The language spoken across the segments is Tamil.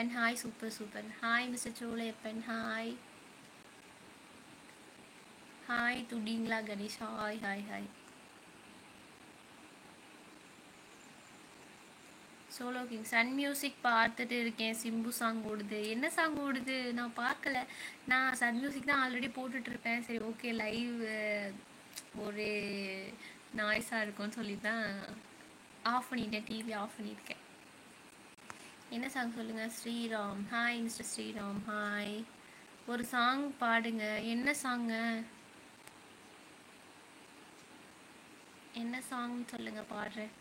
Soolayappan, hi, super, super. Hi, Mr. Soolayappan, hi. Hi, Tudingla Ganesh, hi, hi, hi. Solo king sun music பார்த்துட்டு இருக்கேன். சிம்பு சாங் ஓடுது. என்ன சாங் ஓடுது நான் பார்க்கல. நான் சன் மியூசிக் தான் ஆல்ரெடி போட்டுட்டு இருப்பேன். சரி ஓகே லைவ் ஒரு நாய்ஸாக இருக்கும்னு சொல்லி தான் ஆஃப் பண்ணிட்டேன். டிவி ஆஃப் பண்ணியிருக்கேன். என்ன சாங் சொல்லுங்க? Sriram, hi mister Sriram, hi. ஒரு சாங் பாடுங்க. என்ன சாங்க? என்ன சாங் சொல்லுங்க, பாடுறேன்.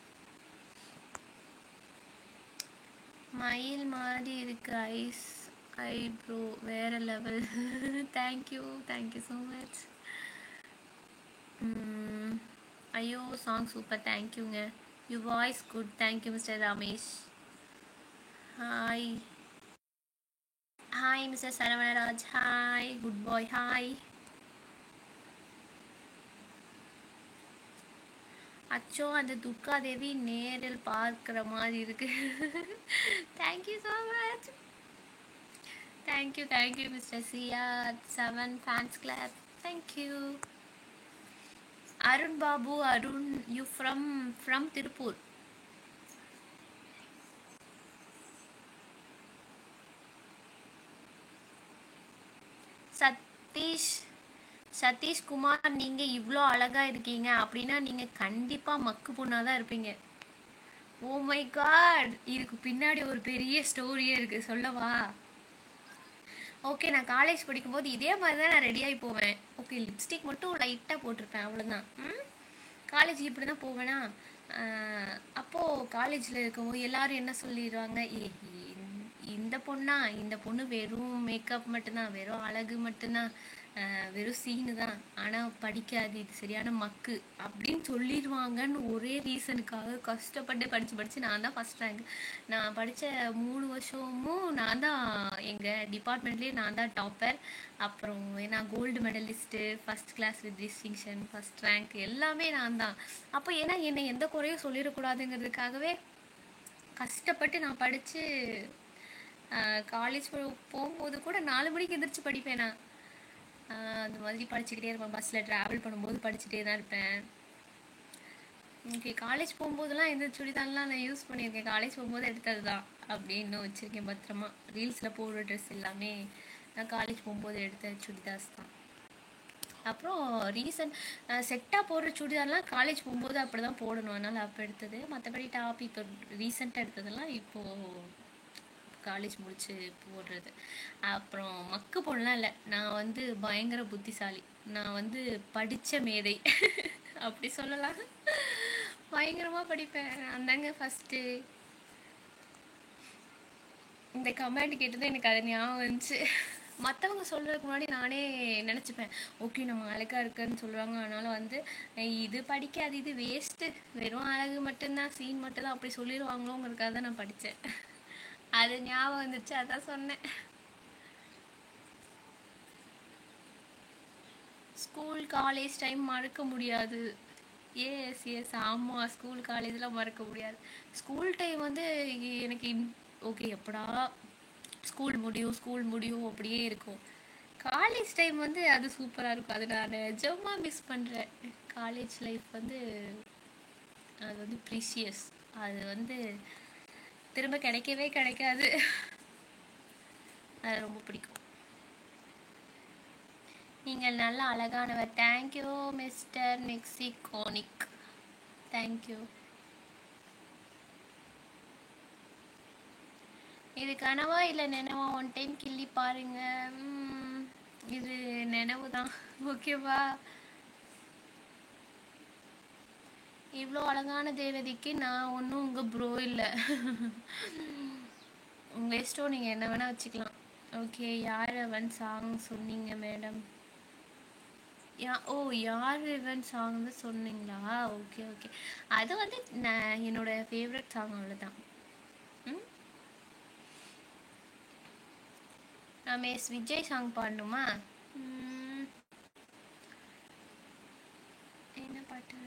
மயில் மாதிரி இருக்கு ஐஸ் ஐப்ரோ வேற level. Thank you thank you so much. ஐயோ சாங் சூப்பர், தேங்க்யூங்க. You voice good, thank you mister Ramesh. Hi hi mister Saravanaraj, hi good bye, hi. அச்சோ அந்த துர்கா தேவி நேரில் பார்க்குற மாதிரி இருக்கு. Thank you so much. Thank you mister Siya 7 fans club, thank you. Arun Babu, Arun you from Tiruppur. Sathish Kumar, நீங்க இவ்வளோ அழகா இருக்கீங்க அப்படின்னா நீங்க கண்டிப்பா மக்கு பொண்ணாதான் இருப்பீங்க. ஓ மை காட், இதுக்கு பின்னாடி ஒரு பெரிய ஸ்டோரியே இருக்கு, சொல்லவா? ஓகே, நான் காலேஜ் படிக்கும்போது இதே மாதிரி தான் நான் ரெடியாகி போவேன். ஓகே, லிப்ஸ்டிக் மட்டும் லைட்டாக போட்டிருப்பேன், அவ்வளோதான். காலேஜ் இப்படி தான் போவேனா. அப்போது காலேஜில் இருக்கும்போது எல்லாரும் என்ன சொல்லிடுவாங்க, இந்த பொண்ணு வெறும் மேக்கப் மட்டும்தான், வெறும் அழகு மட்டும்தான், வெறும் சீனு தான், ஆனால் படிக்காது, இது சரியான மக்கு அப்படின்னு சொல்லிடுவாங்கன்னு ஒரே ரீசனுக்காக கஷ்டப்பட்டு படித்து நான் தான் ஃபஸ்ட் ரேங்க். நான் படித்த 3 வருஷமும் நான் தான், எங்கள் டிபார்ட்மெண்ட்லேயே நான் தான் டாப்பர். அப்புறம் நான் gold medallist, first class with distinction, first rank எல்லாமே நான் தான். அப்போ ஏன்னா என்னை எந்த குறையும் சொல்லிடக்கூடாதுங்கிறதுக்காகவே கஷ்டப்பட்டு நான் படித்து காலேஜ் போகும்போது கூட 4 மணிக்கு எந்திரிச்சு படிப்பேன். நான் அந்த மாதிரி படிச்சுக்கிட்டே இருப்பேன். பஸ்ஸில் ட்ராவல் பண்ணும்போது படிச்சுட்டே தான் இருப்பேன். ஓகே, காலேஜ் போகும்போதெல்லாம் இந்த சுடிதான்லாம் நான் யூஸ் பண்ணியிருக்கேன். காலேஜ் போகும்போது எடுத்தது தான், அப்படியே இன்னும் வச்சுருக்கேன் பத்திரமா. ரீல்ஸில் போடுற ட்ரெஸ் எல்லாமே நான் காலேஜ் போகும்போது எடுத்த சுடிதாஸ் தான். அப்புறம் ரீசன்ட் செட்டாக போடுற சுடிதார்லாம் காலேஜ் போகும்போது அப்படி தான் போடணும், அதனால் அப்போ எடுத்தது. மற்றபடி டாப் இப்போ ரீசெண்டாக எடுத்ததெல்லாம் இப்போது காலேஜ் முடிச்சு போடுறது. அப்புறம் மக்கு பொண்ணலாம் இல்லை, நான் வந்து பயங்கர புத்திசாலி. நான் வந்து படித்த மேதை அப்படி சொல்லலாம். பயங்கரமாக படிப்பேன், அந்தாங்க ஃபஸ்ட்டு. இந்த கமெண்ட் கேட்டது எனக்கு அது ஞாபகம் வந்துச்சு. மற்றவங்க சொல்கிறதுக்கு முன்னாடி நானே நினச்சிப்பேன், ஓகே நம்ம அழகாக இருக்குன்னு சொல்லுவாங்க, அதனால் வந்து இது படிக்காது, இது வேஸ்ட்டு, வெறும் அழகு மட்டும்தான், சீன் மட்டும்தான் அப்படி சொல்லிடுவாங்களோங்கிறதுக்காக தான் நான் படித்தேன். அது ஞாபகம் வந்துச்சு, அதான் சொன்னேன். ஸ்கூல் காலேஜ் டைம் மறக்க முடியாது. எஸ் ஆமாம், ஸ்கூல் காலேஜ்லாம் மறக்க முடியாது. ஸ்கூல் டைம் வந்து எனக்கு ஓகே எப்படா ஸ்கூல் முடியும் அப்படியே இருக்கும். காலேஜ் டைம் வந்து அது சூப்பராக இருக்கும். அது நான் நிஜமாக மிஸ் பண்ணுறேன். காலேஜ் லைஃப் வந்து அது வந்து ப்ரீஷியஸ். அது வந்து திரும்ப கிடைக்கவே கிடைக்காது. அது ரொம்ப பிடிக்கும். நீங்கள் நல்ல அழகானவர். தேங்க்யூ மிஸ்டர் மெக்சிகோனிக், தேங்க்யூ. இது கனவா இல்லை நினைவா? 1 டைம் கிள்ளி பாருங்க. இது நினைவு தான், ஓகேவா? இவ்வளோ அழகான தேவதைக்கு நான் ஒன்றும் உங்கள் ப்ரோ இல்லை. உங்கள் இஷ்டம், நீங்கள் என்ன வேணால் வச்சுக்கலாம். ஓகே, யார் அவன் சாங் சொன்னீங்க மேடம்? யார் இவன் சாங் சொன்னீங்களா? ஓகே ஓகே, அது வந்து நான் என்னோட ஃபேவரட் சாங், அவ்வளோதான். ரமேஷ் விஜய் சாங் பாடணுமா? என்ன பாட்டு?